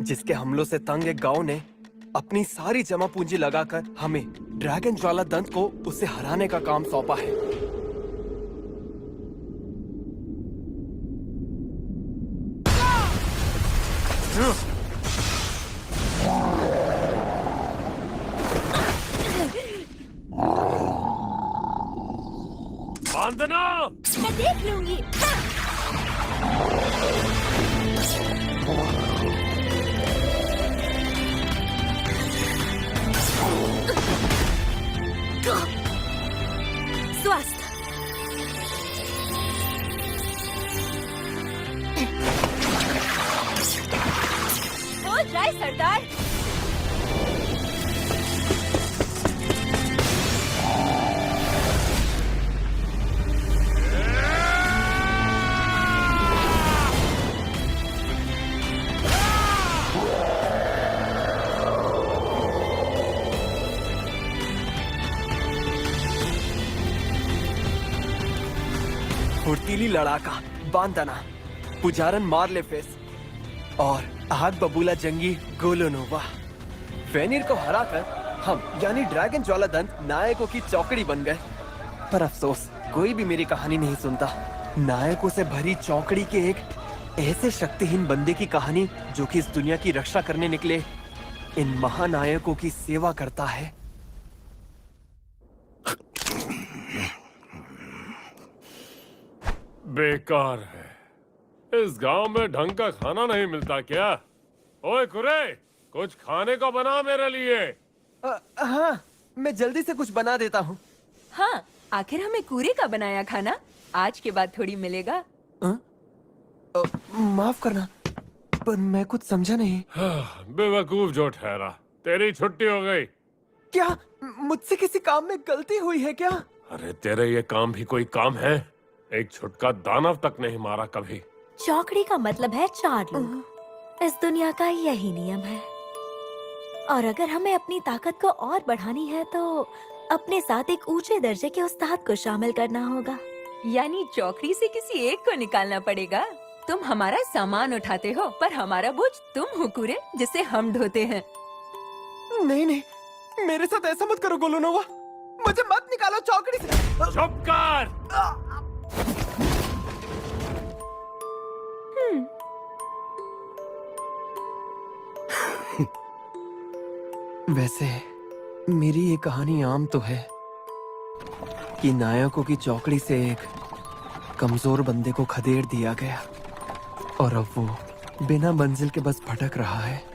जिसके हमलों से तंग एक गांव ने अपनी सारी जमा पूंजी लगाकर हमें ड्रैगन ज्वाला दंत को उसे हराने का काम सौंपा है। बांधना। मैं देख लूंगी। स्वस्थ। हो जाए सरदार। फुर्तीली लड़ाका बांधना, पुजारन मारले फेस और आग बबूला जंगी गोलोनोवा। फेनिर को हराकर हम यानी ड्रैगन ज्वाला दंत नायकों की चौकड़ी बन गए। पर अफसोस कोई भी मेरी कहानी नहीं सुनता। नायकों से भरी चौकड़ी के एक ऐसे शक्तिहीन बंदे की कहानी जो कि इस दुनिया की रक्षा करने निकले इन महानायकों की सेवा करता है। बेकार है। इस गांव में ढंग का खाना नहीं मिलता क्या? ओए कुरे, कुछ खाने को बना मेरे लिए। हाँ, मैं जल्दी से कुछ बना देता हूँ। हाँ, आखिर हमें कूरे का बनाया खाना आज के बाद थोड़ी मिलेगा। माफ करना, पर मैं कुछ समझा नहीं। बेवकूफ जो ठहरा, तेरी छुट्टी हो गई। क्या मुझसे किसी काम में गलती हुई है क्या? अरे तेरे ये काम भी कोई काम है? एक छुटका दानव तक नहीं मारा कभी। चौकड़ी का मतलब है 4 लोग। इस दुनिया का यही नियम है। और अगर हमें अपनी ताकत को और बढ़ानी है तो अपने साथ एक ऊंचे दर्जे के उस्ताद को शामिल करना होगा। यानी चौकड़ी से किसी एक को निकालना पड़ेगा। तुम हमारा सामान उठाते हो, पर हमारा बोझ तुम हो कूरे, जिसे हम ढोते हैं। नहीं नहीं, मेरे साथ ऐसा मत करो गोलोनोवा। मुझे मत निकालो चौकड़ी से। चुप कर। वैसे मेरी ये कहानी आम तो है कि नायकों की चौकड़ी से एक कमजोर बंदे को खदेड़ दिया गया और अब वो बिना मंजिल के बस भटक रहा है।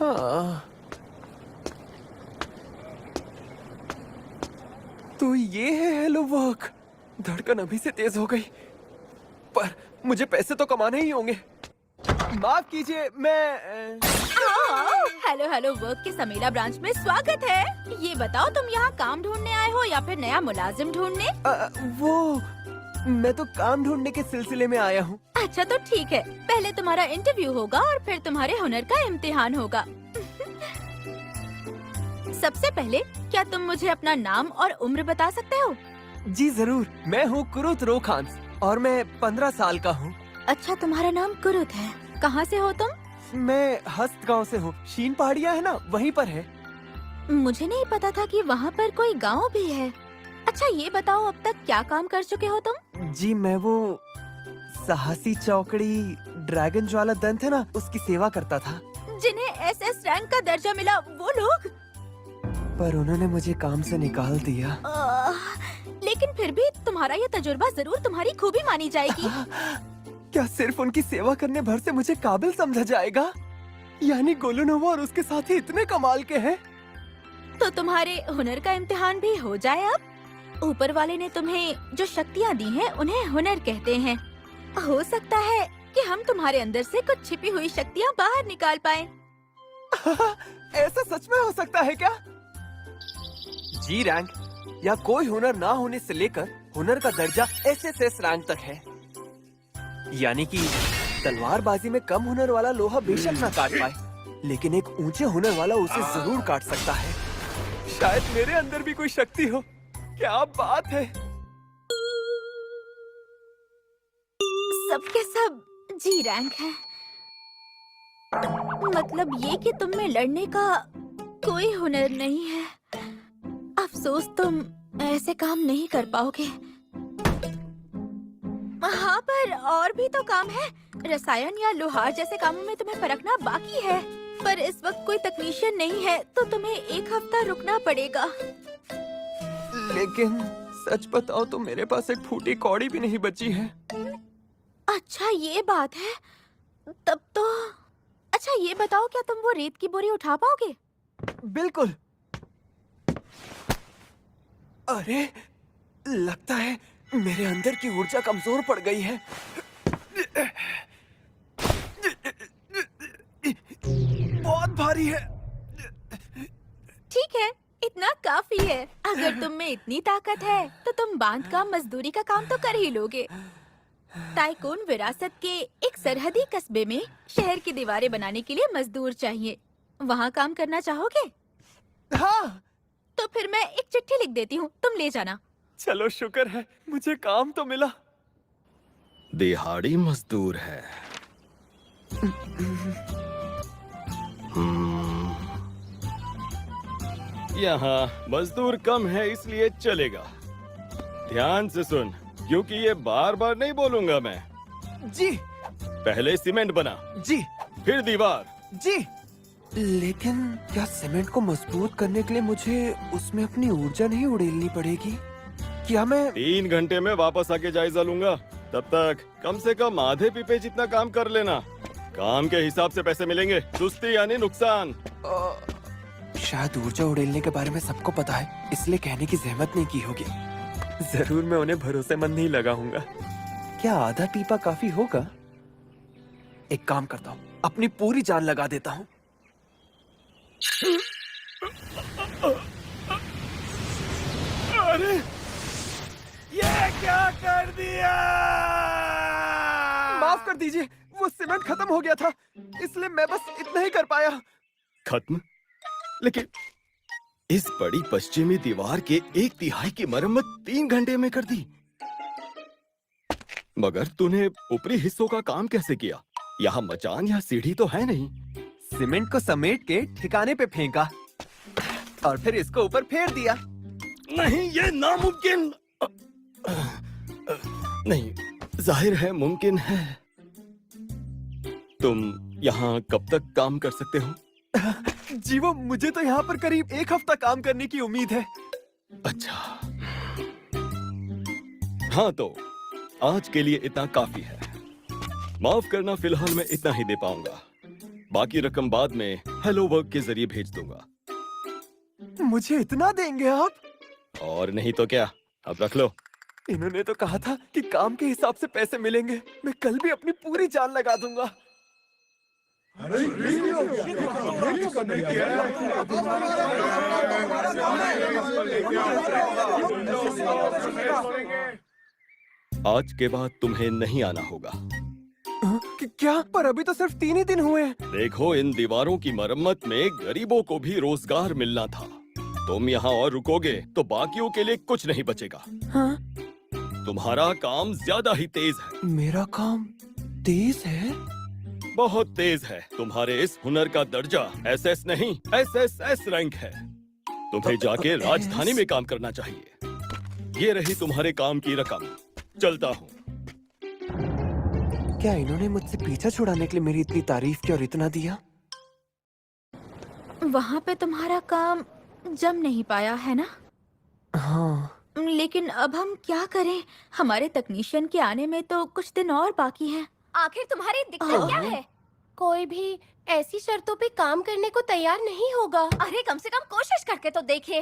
हाँ, तो ये है हेलो वर्क। धड़कन अभी से तेज हो गई, पर मुझे पैसे तो कमाने ही होंगे। माफ कीजिए, मैं हेलो हेलो वर्क के समेला ब्रांच में स्वागत है। ये बताओ, तुम यहाँ काम ढूंढने आए हो या फिर नया मुलाजिम ढूंढने? मैं तो काम ढूंढने के सिलसिले में आया हूँ। अच्छा तो ठीक है, पहले तुम्हारा इंटरव्यू होगा और फिर तुम्हारे हुनर का इम्तिहान होगा। सबसे पहले क्या तुम मुझे अपना नाम और उम्र बता सकते हो? जी जरूर, मैं हूँ कुरुत रोखांस और मैं 15 साल का हूँ। अच्छा, तुम्हारा नाम कुरुत है। कहाँ से हो तुम? मैं हस्त गांव से हूँ। शीन पहाड़ियाँ है ना, वहीं पर है। मुझे नहीं पता था कि वहाँ पर कोई गांव भी है। अच्छा ये बताओ, अब तक क्या काम कर चुके हो तुम? जी मैं वो साहसी चौकड़ी ड्रैगन ज्वाला दंत है ना, उसकी सेवा करता था। जिन्हें एसएस रैंक का दर्जा मिला वो लोग? पर उन्होंने मुझे काम से निकाल दिया। लेकिन फिर भी तुम्हारा ये तजुर्बा जरूर तुम्हारी खूबी मानी जाएगी। क्या सिर्फ उनकी सेवा करने भर से मुझे काबिल समझा जाएगा? यानी गोलुनोवा और उसके साथी इतने कमाल के हैं। तो तुम्हारे हुनर का इम्तिहान भी हो जाए अब। ऊपर वाले ने तुम्हें जो शक्तियाँ दी हैं, उन्हें हुनर कहते हैं। हो सकता है कि हम तुम्हारे अंदर से कुछ छिपी हुई शक्तियाँ बाहर निकाल पाएं। ऐसा सच में हो सकता है क्या? जी रैंक या कोई हुनर ना होने से लेकर हुनर का दर्जा एसएसएस रैंक तक है। यानी कि तलवारबाजी में कम हुनर वाला लोहा बेशक ना काट पाए, लेकिन एक ऊंचे हुनर वाला उसे जरूर काट सकता है। शायद मेरे अंदर भी कोई शक्ति हो। क्या बात है। सबके सब जी रैंक है। मतलब ये कि तुम में लड़ने का कोई हुनर नहीं है। अफसोस तुम ऐसे काम नहीं कर पाओगे। हाँ, पर और भी तो काम है। रसायन या लोहार जैसे कामों में तुम्हें परखना बाकी है। पर इस वक्त कोई तकनीशियन नहीं है, तो तुम्हें 1 हफ्ता रुकना पड़ेगा। लेकिन सच बताओ तो मेरे पास एक फूटी कौड़ी भी नहीं बची है। अच्छा ये बात है। तब तो अच्छा ये बताओ, क्या तुम वो रेत की बोरी उठा पाओगे? बिल्कुल। अरे लगता है मेरे अंदर की ऊर्जा कमजोर पड़ गई है। बहुत भारी है। ठीक है, इतना काफी है। अगर तुम में इतनी ताकत है तो तुम बांध का मजदूरी का काम तो कर ही लोगे। टाइकून विरासत के एक सरहदी कस्बे में शहर की दीवारें बनाने के लिए मजदूर चाहिए। वहाँ काम करना चाहोगे? हाँ। तो फिर मैं एक चिट्ठी लिख देती हूँ, तुम ले जाना। चलो शुक्र है, मुझे काम तो मिला। दिहाड़ी मजदूर है। यहाँ मजदूर कम है इसलिए चलेगा। ध्यान से सुन, क्योंकि ये बार बार नहीं बोलूंगा मैं। जी। पहले सीमेंट बना, जी। फिर दीवार। जी। लेकिन क्या सीमेंट को मजबूत करने के लिए मुझे उसमें अपनी ऊर्जा नहीं उड़ेलनी पड़ेगी? क्या मैं 3 घंटे में वापस आके जायजा लूंगा। तब तक कम से कम आधे पीपे जितना काम कर लेना। काम के हिसाब से पैसे मिलेंगे, सुस्ती यानी नुकसान। शायद ऊर्जा उड़ेलने के बारे में सबको पता है, इसलिए कहने की जहमत नहीं की होगी। जरूर मैं उन्हें भरोसेमंद नहीं लगाऊंगा। क्या आधा पीपा काफी होगा? एक काम करता हूँ, अपनी पूरी जान लगा देता हूँ। अरे ये क्या कर दिया? माफ कर दीजिए, वो सीमेंट खत्म हो गया था, इसलिए मैं बस इतना ही कर पाया। खत्म? लेकिन इस बड़ी पश्चिमी दीवार के 1/3 की मरम्मत 3 घंटे में कर दी। मगर तूने ऊपरी हिस्सों का काम कैसे किया? यहाँ मचान या सीढ़ी तो है नहीं। सीमेंट को समेट के ठिकाने पे फेंका और फिर इसको ऊपर फेर दिया। नहीं, ये नामुमकिन। नहीं, जाहिर है मुमकिन है। तुम यहाँ कब तक काम कर सकते हो? जी वो मुझे तो यहाँ पर करीब 1 हफ्ता काम करने की उम्मीद है। अच्छा, हाँ तो आज के लिए इतना काफी है। माफ करना, फिलहाल मैं इतना ही दे पाऊंगा। बाकी रकम बाद में हेलो वर्क के जरिए भेज दूंगा। मुझे इतना देंगे आप? और नहीं तो क्या, अब रख लो। इन्होंने तो कहा था कि काम के हिसाब से पैसे मिलेंगे। मैं कल भी अपनी पूरी जान लगा दूंगा। आज के बाद तुम्हें नहीं आना होगा। क्या? पर अभी तो सिर्फ 3 ही दिन हुए हैं। देखो, इन दीवारों की मरम्मत में गरीबों को भी रोजगार मिलना था। तुम यहाँ और रुकोगे तो बाकियों के लिए कुछ नहीं बचेगा। हाँ? तुम्हारा काम ज्यादा ही तेज है। मेरा काम तेज है? बहुत तेज है। तुम्हारे इस हुनर का दर्जा SS नहीं SSS रैंक है। तुम्हें जाके राजधानी में काम करना चाहिए। ये रही तुम्हारे काम की रकम। चलता हूँ। क्या इन्होंने मुझसे पीछा छुड़ाने के लिए मेरी इतनी तारीफ की और इतना दिया? वहाँ पे तुम्हारा काम जम नहीं पाया है ना? हाँ। लेकिन अब हम क्या करें? हमारे तकनीशियन के आने में तो कुछ दिन और बाकी हैं। आखिर तुम्हारी दिक्कत क्या है? कोई भी ऐसी शर्तों पे काम करने को तैयार नहीं होगा। अरे कम से कम कोशिश करके तो देखिए।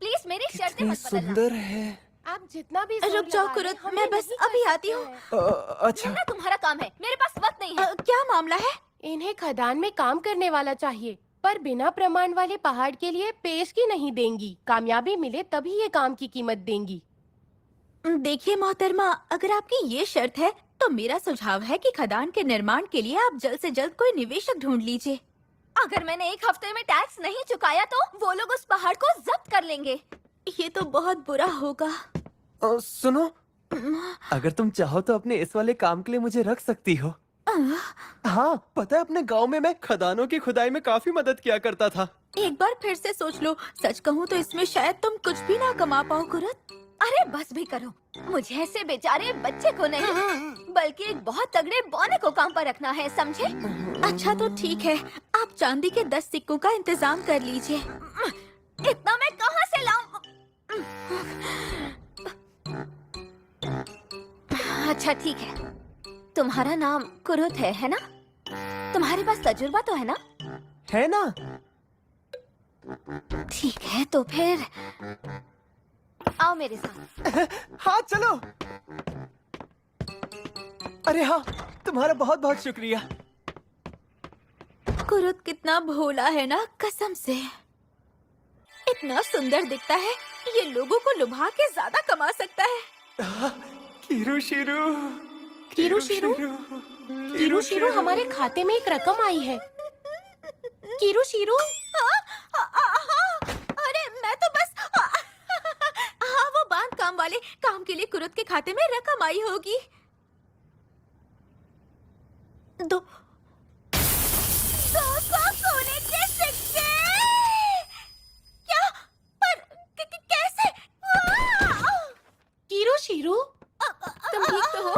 प्लीज मेरी शर्तें कितनी मत बदलना। सुंदर है। आप जितना भी रुक जाओ कुरुत, मैं बस अभी आती हूँ। अच्छा। ना तुम्हारा काम है, मेरे पास वक्त नहीं है। क्या मामला है? इन्हें खदान में काम करने वाला चाहिए, पर बिना प्रमाण वाले पहाड़ के लिए पेशगी नहीं देंगी। कामयाबी मिले तभी ये काम की कीमत देंगी। देखिए मोहतरमा, अगर आपकी ये शर्त है तो मेरा सुझाव है कि खदान के निर्माण के लिए आप जल्द से जल्द कोई निवेशक ढूंढ लीजिए। अगर मैंने 1 हफ्ते में टैक्स नहीं चुकाया तो वो लोग उस पहाड़ को जब्त कर लेंगे। ये तो बहुत बुरा होगा। सुनो, अगर तुम चाहो तो अपने इस वाले काम के लिए मुझे रख सकती हो। हाँ, पता है अपने गांव में मैं खदानों की खुदाई में काफी मदद किया करता था। एक बार फिर से सोच लो। सच कहूँ तो इसमें शायद तुम कुछ भी ना कमा पाओ कुरुत। अरे बस भी करो। मुझे ऐसे बेचारे बच्चे को नहीं बल्कि एक बहुत तगड़े बौने को काम पर रखना है, समझे? अच्छा तो ठीक है, आप चांदी के 10 सिक्कों का इंतजाम कर लीजिए। इतना मैं कहाँ से लाऊं? अच्छा ठीक है। तुम्हारा नाम कुरुत है ना? तुम्हारे पास तजुर्बा तो है ना? है ना? ठीक है तो फिर आओ मेरे साथ। हाँ चलो। अरे हाँ, तुम्हारा बहुत बहुत शुक्रिया। कुरुत कितना भोला है ना, कसम से। इतना सुंदर दिखता है, ये लोगों को लुभा के ज्यादा कमा सकता है। Kiru Shirou, Kiru Shirou, Kiru Shirou, हमारे खाते में एक रकम आई है। कीरू शिरू, अरे मैं तो बस हाँ, वो बांध काम वाले काम के लिए कुरुत के खाते में रकम आई होगी। दो सोने के सिक्के। क्या? पर कैसे? कीरू शिरू, तुम ठीक तो हो?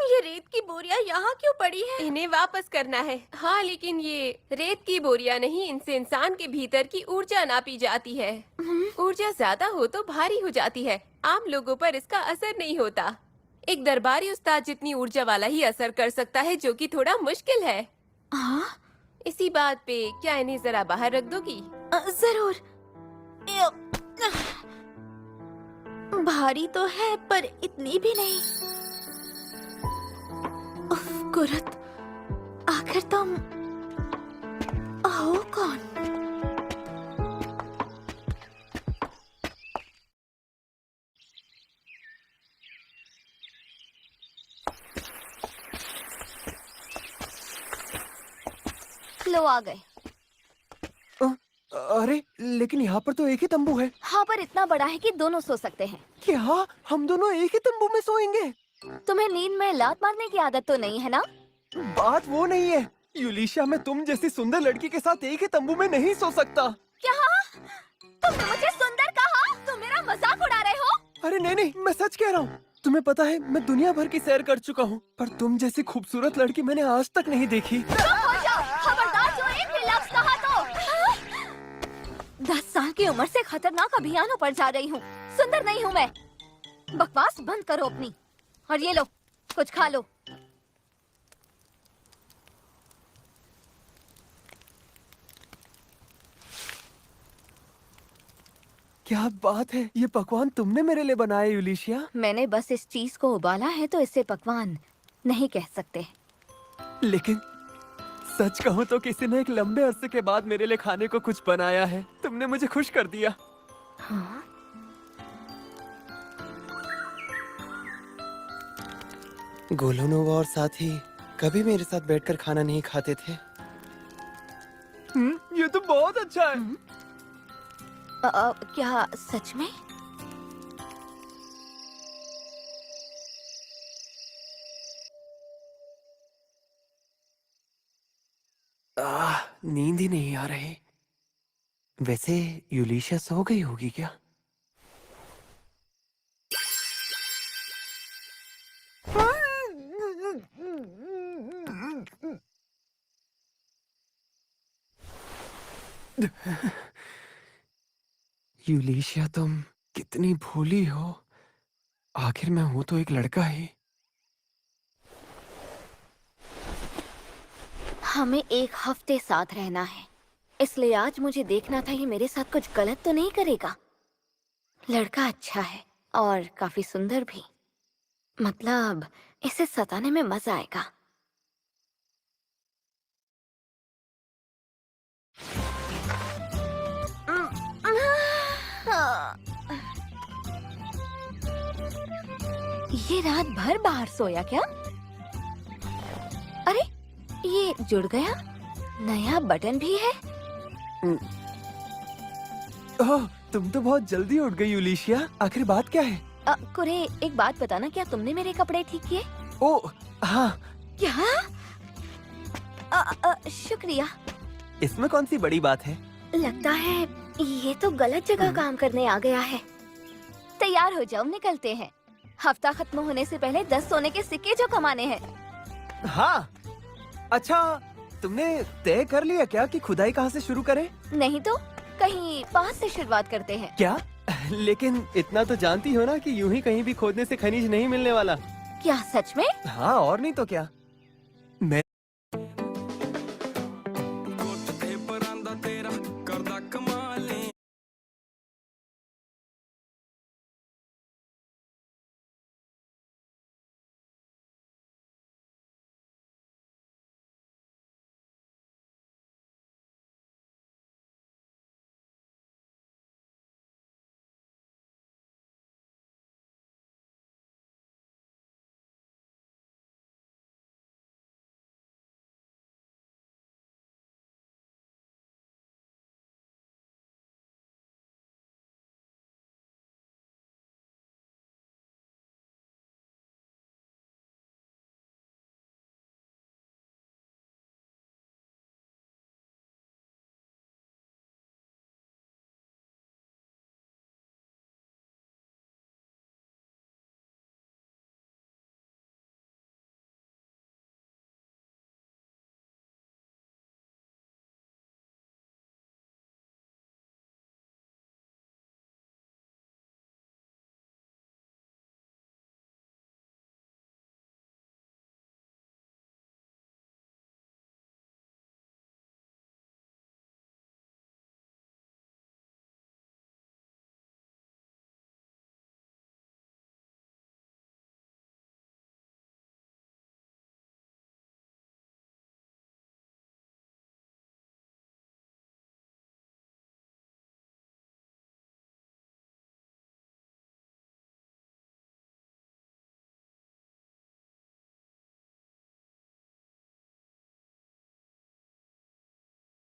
ये रेत की बोरियां यहाँ क्यों पड़ी है? इन्हें वापस करना है। हाँ, लेकिन ये रेत की बोरियां नहीं, इनसे इंसान के भीतर की ऊर्जा नापी जाती है। ऊर्जा ज्यादा हो तो भारी हो जाती है, आम लोगों पर इसका असर नहीं होता। एक दरबारी उस्ताद जितनी ऊर्जा वाला ही असर कर सकता है, जो कि थोड़ा मुश्किल है। इसी बात पे क्या इन्हें जरा बाहर रख दोगी? जरूर। भारी तो है पर इतनी भी नहीं। उफ, कुरुत, आखिर तुम हो कौन? लो आ गए। अरे लेकिन यहाँ पर तो एक ही तंबू है। हाँ, पर इतना बड़ा है कि दोनों सो सकते हैं। क्या हम दोनों एक ही तंबू में सोएंगे? तुम्हें नींद में लात मारने की आदत तो नहीं है ना? बात वो नहीं है यूलिशा, मैं तुम जैसी सुंदर लड़की के साथ एक ही तंबू में नहीं सो सकता। क्या? तुमने मुझे सुंदर कहा? तुम मेरा मजाक उड़ा रहे हो? अरे नहीं नहीं, मैं सच कह रहा हूँ। तुम्हें पता है मैं दुनिया भर की सैर कर चुका हूँ, पर तुम जैसी खूबसूरत लड़की मैंने आज तक नहीं देखी। चुप हो जाओ, खबरदार जो एक भी लफ्ज़ कहा तो। 10 साल की उम्र से खतरनाक अभियानों पर जा रही हूँ। सुंदर नहीं हूँ मैं। बकवास बंद करो अपनी, और ये लो कुछ खा लो। क्या बात है, ये पकवान तुमने मेरे लिए बनाया यूलिशिया? मैंने बस इस चीज को उबाला है तो इसे पकवान नहीं कह सकते। लेकिन सच कहूँ तो किसी ने एक लंबे अरसे के बाद मेरे लिए खाने को कुछ बनाया है। तुमने मुझे खुश कर दिया। हाँ? गोलोनोवा और साथी कभी मेरे साथ बैठकर खाना नहीं खाते थे। ये तो बहुत अच्छा है। क्या सच में? नींद ही नहीं आ रही। वैसे यूलिशिया सो गई होगी क्या? यूलिशिया, तुम कितनी भोली हो। आखिर मैं हूं तो एक लड़का ही। हमें एक हफ्ते साथ रहना है, इसलिए आज मुझे देखना था ये मेरे साथ कुछ गलत तो नहीं करेगा। लड़का अच्छा है और काफी सुंदर भी। मतलब इसे सताने में मजा आएगा। ये रात भर बाहर सोया क्या? अरे ये जुड़ गया। नया बटन भी है। ओह, तुम तो बहुत जल्दी उठ गई यूलिशिया। आखिर बात क्या है? कुरे, एक बात बताना, क्या तुमने मेरे कपड़े ठीक किए? ओह हाँ। क्या? शुक्रिया। इसमें कौन सी बड़ी बात है? लगता है ये तो गलत जगह काम करने आ गया है। तैयार हो जाओ, निकलते हैं। हफ्ता खत्म होने से पहले 10 सोने के सिक्के जो कमाने हैं। हाँ। अच्छा, तुमने तय कर लिया क्या कि खुदाई कहाँ से शुरू करें? नहीं तो कहीं पास से शुरुआत करते हैं। क्या? लेकिन इतना तो जानती हो ना कि यूं ही कहीं भी खोदने से खनिज नहीं मिलने वाला। क्या सच में? हाँ, और नहीं तो क्या।